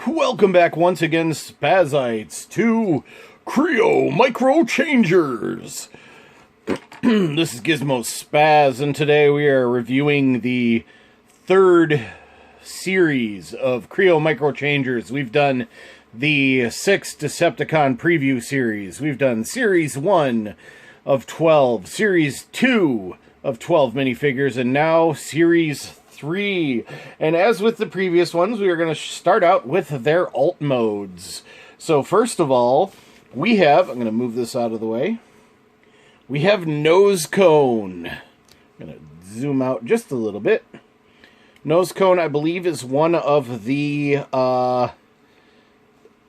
Welcome back once again, Spazites, to Kre-O MicroChangers. This is Gizmo Spaz, and today we are reviewing the third series of Kre-O MicroChangers. We've done the 6 Decepticon preview series. We've done Series 1 of 12, Series 2 of 12 minifigures, and now Series 3. And as with the previous ones, we are going to start out with their alt modes. So first of all, we have, I'm going to move this out of the way, we have Nose Cone. I'm going to zoom out just a little bit. Nose Cone, I believe, is one of the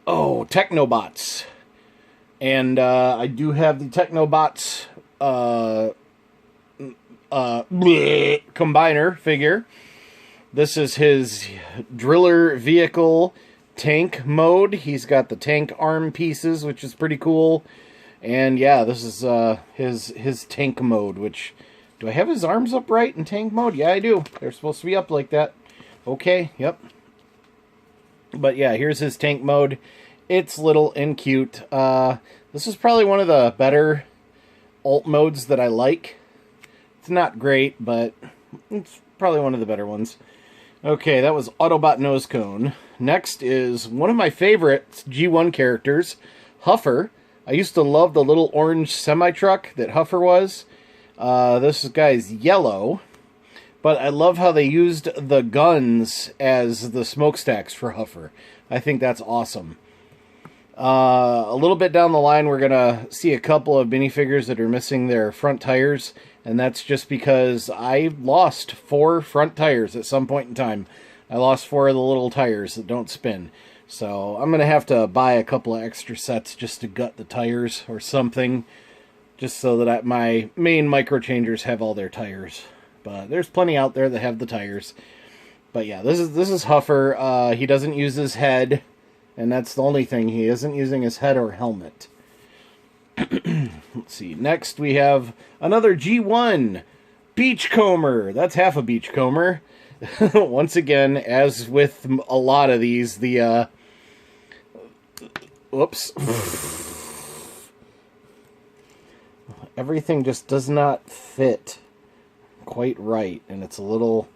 Technobots. And I do have the Technobots combiner figure. This is his driller vehicle tank mode. He's got the tank arm pieces, which is pretty cool. And yeah, this is his tank mode, which, do I have his arms upright in tank mode? Yeah, I do. They're supposed to be up like that. Okay, yep. But yeah, here's his tank mode. It's little and cute. This is probably one of the better alt modes that I like. It's not great, but it's probably one of the better ones. Okay, that was Autobot Nose Cone. Next is one of my favorite G1 characters, Huffer. I used to love the little orange semi-truck that Huffer was. This guy's yellow, but I love how they used the guns as the smokestacks for Huffer. I think that's awesome. A little bit down the line, we're going to see a couple of minifigures that are missing their front tires, and that's just because I lost 4 front tires at some point in time. I lost 4 of the little tires that don't spin. So I'm going to have to buy a couple of extra sets just to gut the tires or something, just so that my main MicroChangers have all their tires. But there's plenty out there that have the tires. But yeah, this is Huffer. He doesn't use his head. And that's the only thing. He isn't using his head or helmet. Let's see. Next, we have another G1 Beachcomber. That's half a Beachcomber. Once again, as with a lot of these, the whoops. Everything just does not fit quite right, and it's a little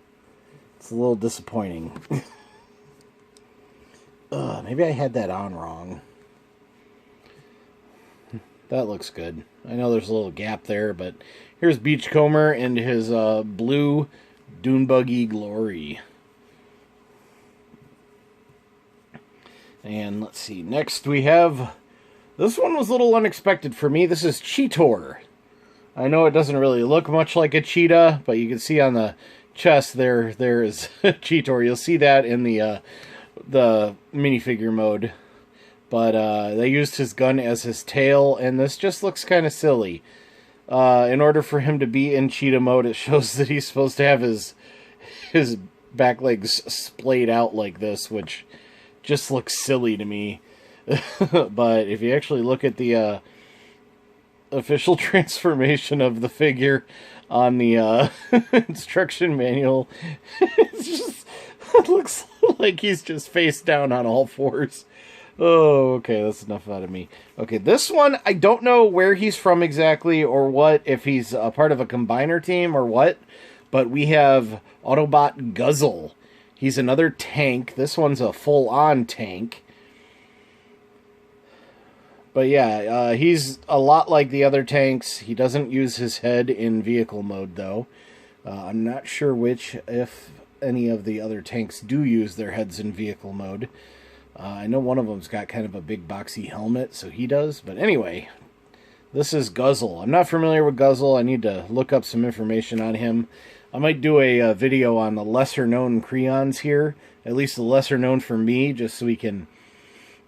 disappointing. Maybe I had that on wrong. That looks good. I know there's a little gap there, but here's Beachcomber and his blue Dune Buggy Glory. And let's see. Next we have... This one was a little unexpected for me. This is Cheetor. I know it doesn't really look much like a cheetah, but you can see on the chest there is Cheetor. You'll see that in the minifigure mode. But they used his gun as his tail, and this just looks kind of silly. In order for him to be in cheetah mode, it shows that he's supposed to have his back legs splayed out like this, which just looks silly to me. But if you actually look at the official transformation of the figure on the instruction manual, it looks like he's just face down on all 4s. Oh, okay, that's enough out of me. Okay, this one, I don't know where he's from exactly or what, if he's a part of a combiner team or what, but we have Autobot Guzzle. He's another tank. This one's a full-on tank. But yeah, he's a lot like the other tanks. He doesn't use his head in vehicle mode, though. I'm not sure if any of the other tanks do use their heads in vehicle mode. I know one of them's got kind of a big boxy helmet, so he does. But anyway, this is Guzzle. I'm not familiar with Guzzle. I need to look up some information on him. I might do a video on the lesser-known Kreons here, at least the lesser-known for me, just so we can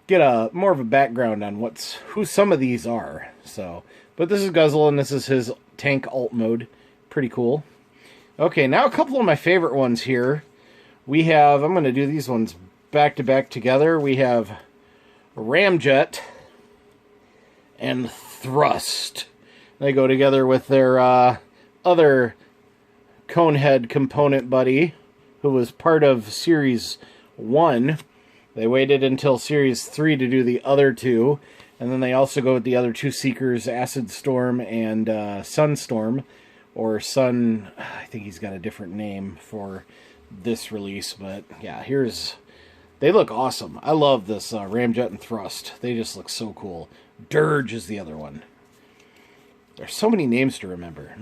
get more of a background on who some of these are. So, but this is Guzzle, and this is his tank alt mode. Pretty cool. Okay, now a couple of my favorite ones here. We have, I'm going to do these ones back-to-back together. We have Ramjet and Thrust. They go together with their other Conehead component buddy, who was part of Series 1. They waited until Series 3 to do the other two, and then they also go with the other two Seekers, Acid Storm and Sunstorm, or Sun. I think he's got a different name for this release, but yeah, they look awesome. I love this Ramjet and Thrust. They just look so cool. Dirge is the other one. There's so many names to remember.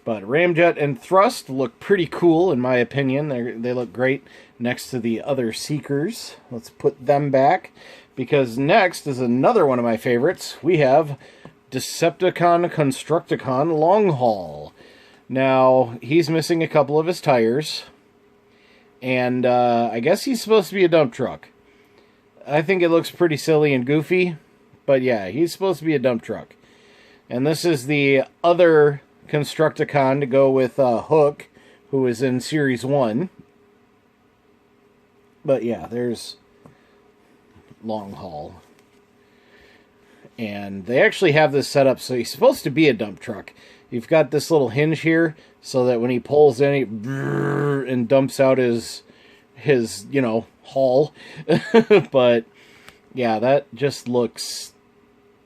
But Ramjet and Thrust look pretty cool, in my opinion. They look great next to the other Seekers. Let's put them back, because next is another one of my favorites. We have Decepticon Constructicon Long Haul. Now, he's missing a couple of his tires, and I guess he's supposed to be a dump truck. I think it looks pretty silly and goofy, but yeah, he's supposed to be a dump truck. And this is the other Constructicon to go with Hook, who is in Series 1. But yeah, there's Long Haul. And they actually have this set up so he's supposed to be a dump truck. You've got this little hinge here so that when he pulls in, he and dumps out his haul. But yeah, that just looks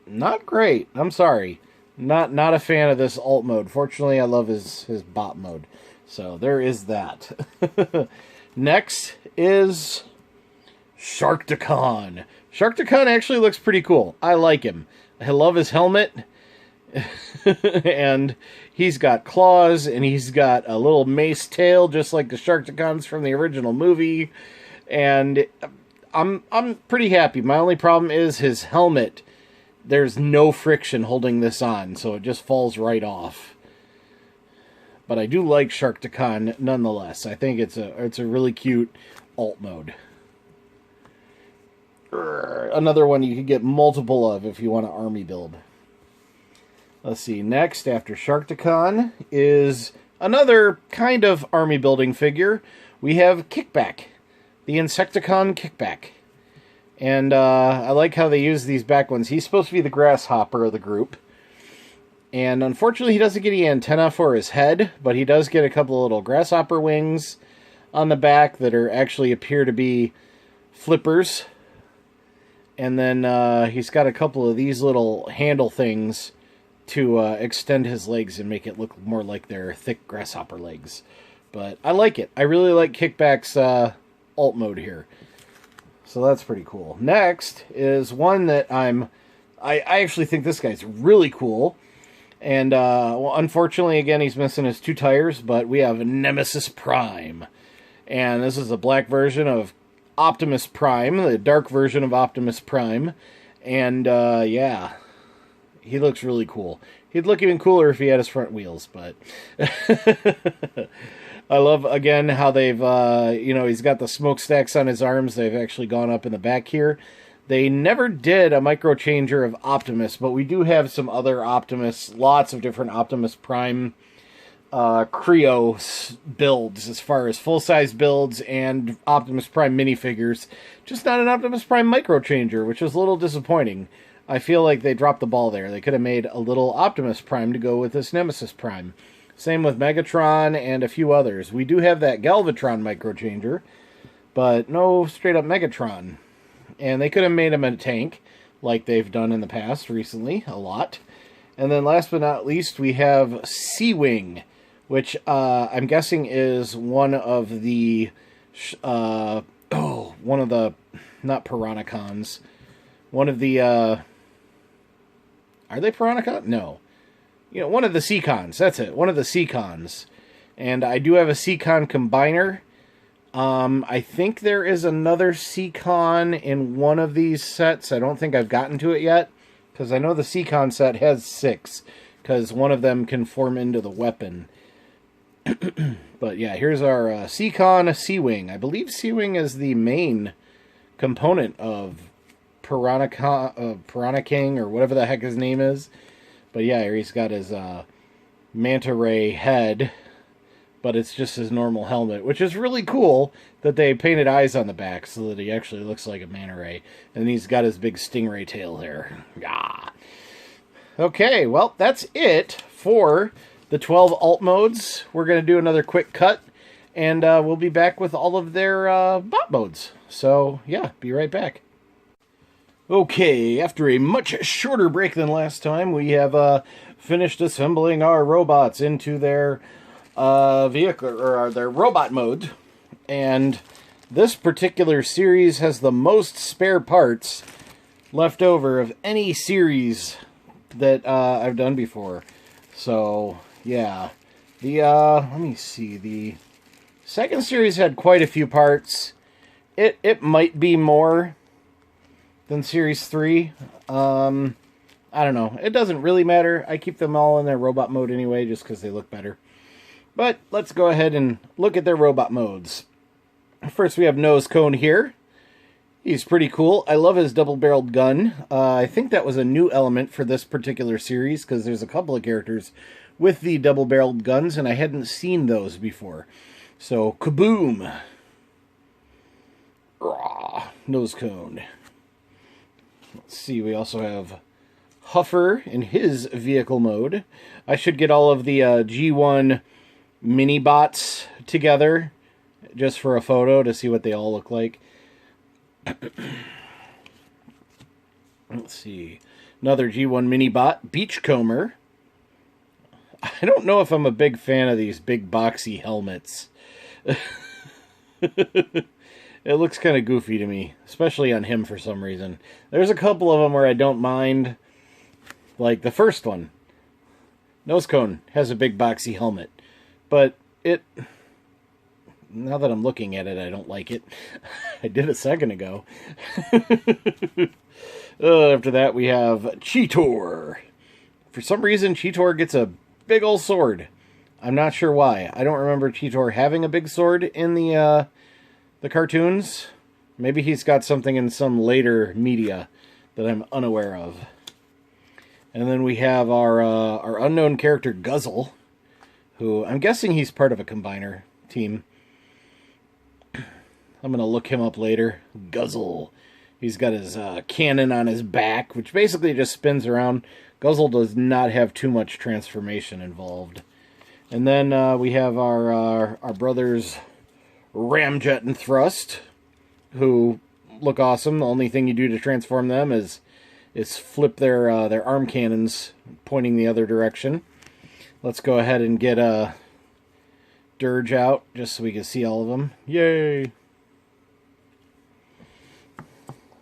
not great. I'm sorry. Not a fan of this alt mode. Fortunately, I love his bot mode. So there is that. Next is Sharkticon. Sharkticon actually looks pretty cool. I like him. I love his helmet. And he's got claws, and he's got a little mace tail, just like the Sharkticons from the original movie. And I'm pretty happy. My only problem is his helmet. There's no friction holding this on, so it just falls right off. But I do like Sharkticon nonetheless. I think it's a really cute alt mode. Another one you could get multiple of if you want an army build. Let's see, next after Sharkticon is another kind of army building figure. We have Kickback, the Insecticon Kickback. And I like how they use these back ones. He's supposed to be the grasshopper of the group. And unfortunately, he doesn't get any antenna for his head, but he does get a couple of little grasshopper wings on the back that actually appear to be flippers. And then he's got a couple of these little handle things to extend his legs and make it look more like their thick grasshopper legs. But I like it. I really like Kickback's alt mode here. So that's pretty cool. Next is one that I actually think this guy's really cool. And, well, unfortunately, again, he's missing his two tires, but we have Nemesis Prime. And this is a black version of Optimus Prime, the dark version of Optimus Prime. And, yeah, he looks really cool. He'd look even cooler if he had his front wheels, but... I love, again, how they've, he's got the smokestacks on his arms. They've actually gone up in the back here. They never did a microchanger of Optimus, but we do have some other Optimus, lots of different Optimus Prime KreO builds, as far as full-size builds and Optimus Prime minifigures. Just not an Optimus Prime microchanger, which is a little disappointing. I feel like they dropped the ball there. They could have made a little Optimus Prime to go with this Nemesis Prime. Same with Megatron and a few others. We do have that Galvatron microchanger, but no straight-up Megatron. And they could have made him a tank, like they've done in the past recently, a lot. And then last but not least, we have Sea-Wing, which I'm guessing is one of the, not Piranhacons. One of the, are they Piranhacons? No. One of the Seacons, that's it. One of the Seacons. And I do have a Seacon combiner. I think there is another Seacon in one of these sets. I don't think I've gotten to it yet, because I know the Seacon set has 6, because one of them can form into the weapon. But yeah, here's our Seacon Sea-Wing. I believe Sea-Wing is the main component of Piranha King, or whatever the heck his name is. But yeah, here he's got his manta ray head, but it's just his normal helmet, which is really cool that they painted eyes on the back so that he actually looks like a manta ray. And he's got his big stingray tail there. Yeah. Okay, well, that's it for the 12 alt modes. We're going to do another quick cut, and we'll be back with all of their bot modes. So, yeah, be right back. Okay, after a much shorter break than last time, we have finished assembling our robots into their vehicle, or their robot mode. And this particular series has the most spare parts left over of any series that I've done before. So, yeah. Let me see, the second series had quite a few parts. It might be more than Series 3. I don't know. It doesn't really matter. I keep them all in their robot mode anyway, just because they look better. But let's go ahead and look at their robot modes. First, we have Nose Cone here. He's pretty cool. I love his double-barreled gun. I think that was a new element for this particular series, because there's a couple of characters with the double-barreled guns, and I hadn't seen those before. So, kaboom! Raw, Nose Cone. Let's see, we also have Huffer in his vehicle mode. I should get all of the G1 mini-bots together just for a photo to see what they all look like. Let's see. Another G1 mini-bot, Beachcomber. I don't know if I'm a big fan of these big boxy helmets. It looks kind of goofy to me, especially on him for some reason. There's a couple of them where I don't mind. Like the first one. Nose Cone has a big boxy helmet. But now that I'm looking at it, I don't like it. I did a second ago. After that, we have Cheetor. For some reason, Cheetor gets a big old sword. I'm not sure why. I don't remember Cheetor having a big sword in the cartoons. Maybe he's got something in some later media that I'm unaware of. And then we have our unknown character, Guzzle, who I'm guessing he's part of a combiner team. I'm going to look him up later. Guzzle. He's got his cannon on his back, which basically just spins around. Guzzle does not have too much transformation involved. And then we have our brothers Ramjet and Thrust, who look awesome. The only thing you do to transform them is flip their arm cannons pointing the other direction. Let's go ahead and get Dirge out, just so we can see all of them. Yay!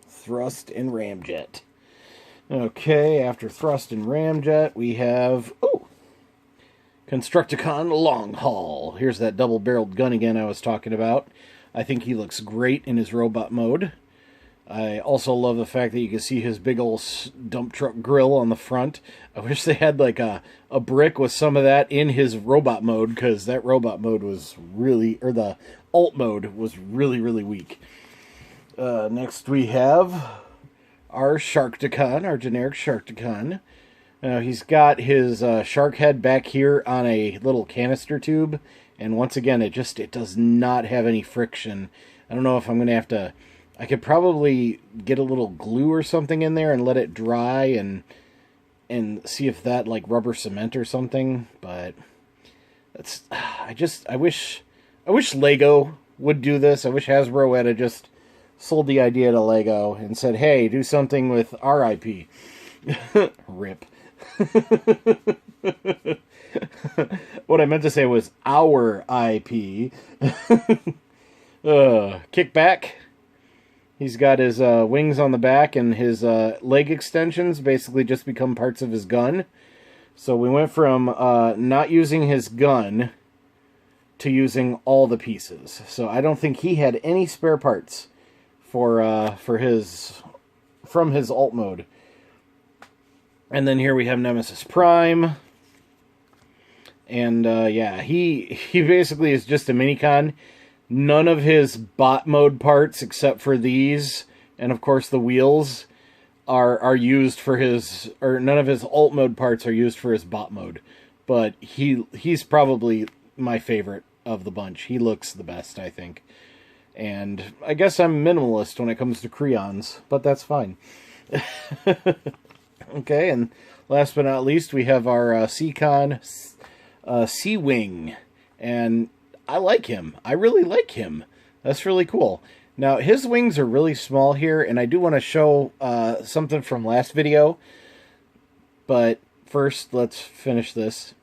Thrust and Ramjet. Okay, after Thrust and Ramjet, we have... Oh! Constructicon Long Haul. Here's that double-barreled gun again I was talking about. I think he looks great in his robot mode. I also love the fact that you can see his big old dump truck grill on the front. I wish they had like a brick with some of that in his robot mode, because that robot mode was really... Or the alt mode was really, really weak. Next we have our Sharkticon, our generic Sharkticon. He's got his shark head back here on a little canister tube, and once again, it does not have any friction. I don't know if I'm going to have to... I could probably get a little glue or something in there and let it dry and see if that, like, rubber cement or something, but that's... I wish Lego would do this. I wish Hasbro had just sold the idea to Lego and said, hey, do something with our IP. Rip. What I meant to say was our IP. Kickback. He's got his wings on the back, and his leg extensions basically just become parts of his gun. So we went from not using his gun to using all the pieces. So I don't think he had any spare parts from his alt mode. And then here we have Nemesis Prime. And yeah, he basically is just a minicon. None of his bot mode parts, except for these, and of course the wheels, are used for his... Or none of his alt mode parts are used for his bot mode. But he's probably my favorite of the bunch. He looks the best, I think. And I guess I'm minimalist when it comes to Kreons, but that's fine. Okay, and last but not least, we have our Seacon Sea-Wing. And I like him. I really like him. That's really cool. Now, his wings are really small here, and I do want to show something from last video. But first, let's finish this.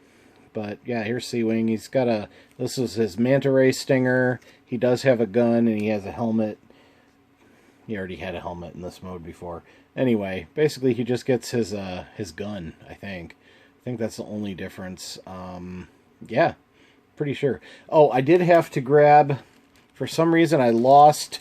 But yeah, here's Sea-Wing. He's got a... This is his manta ray stinger. He does have a gun, and he has a helmet. He already had a helmet in this mode before. Anyway, basically he just gets his gun, I think. I think that's the only difference. Yeah, pretty sure. Oh, I did have to grab... For some reason, I lost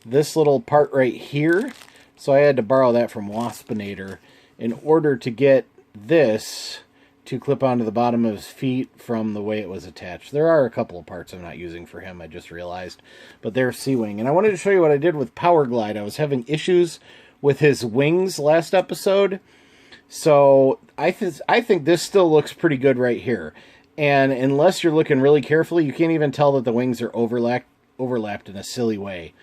this little part right here, so I had to borrow that from Waspinator in order to get this to clip onto the bottom of his feet from the way it was attached. There are a couple of parts I'm not using for him, I just realized, but there's Sea-Wing. And I wanted to show you what I did with Power Glide. I was having issues with his wings last episode, so I think this still looks pretty good right here. And unless you're looking really carefully, you can't even tell that the wings are overlapped in a silly way.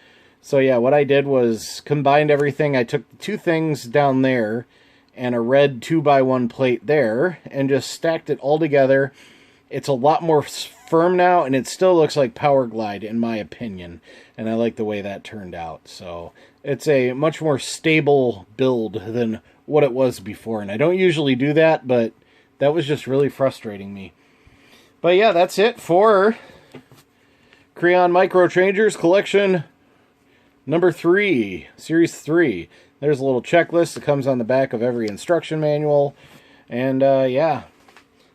So yeah, what I did was combined everything. I took two things down there and a red 2x1 plate there and just stacked it all together. It's a lot more firm now, and it still looks like Power Glide in my opinion. And I like the way that turned out. So it's a much more stable build than what it was before. And I don't usually do that, but that was just really frustrating me. But yeah, that's it for KreO MicroChangers Collection number 3, Series 3. There's a little checklist that comes on the back of every instruction manual. And yeah,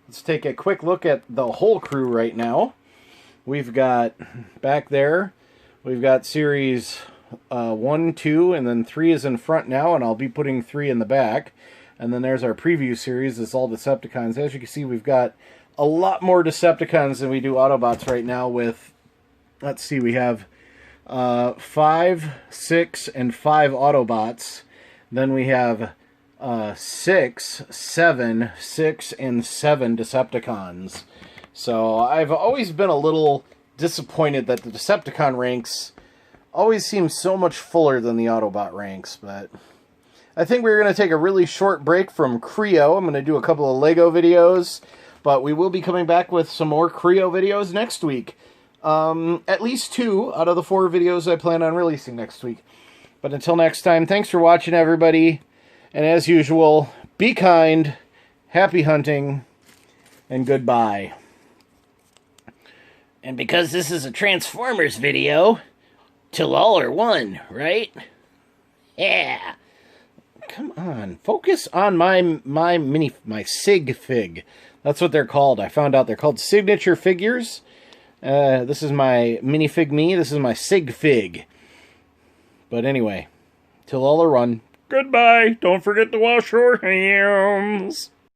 let's take a quick look at the whole crew right now. We've got, back there, we've got Series 1, 2, and then 3 is in front now, and I'll be putting 3 in the back. And then there's our preview series. It's all Decepticons. As you can see, we've got a lot more Decepticons than we do Autobots right now with, let's see, we have 5, 6, and 5 Autobots. Then we have 6, 7, 6, and 7 Decepticons. So I've always been a little disappointed that the Decepticon ranks always seem so much fuller than the Autobot ranks, but I think we're going to take a really short break from KreO. I'm going to do a couple of Lego videos, but we will be coming back with some more KreO videos next week. At least 2 out of the 4 videos I plan on releasing next week. But until next time, thanks for watching, everybody. And as usual, be kind, happy hunting, and goodbye. And because this is a Transformers video, till all are one, right? Yeah. Come on, focus on my Sig Fig. That's what they're called. I found out they're called signature figures. This is my minifig me. This is my Sig Fig. But anyway, till all are run. Goodbye. Don't forget to wash your hands.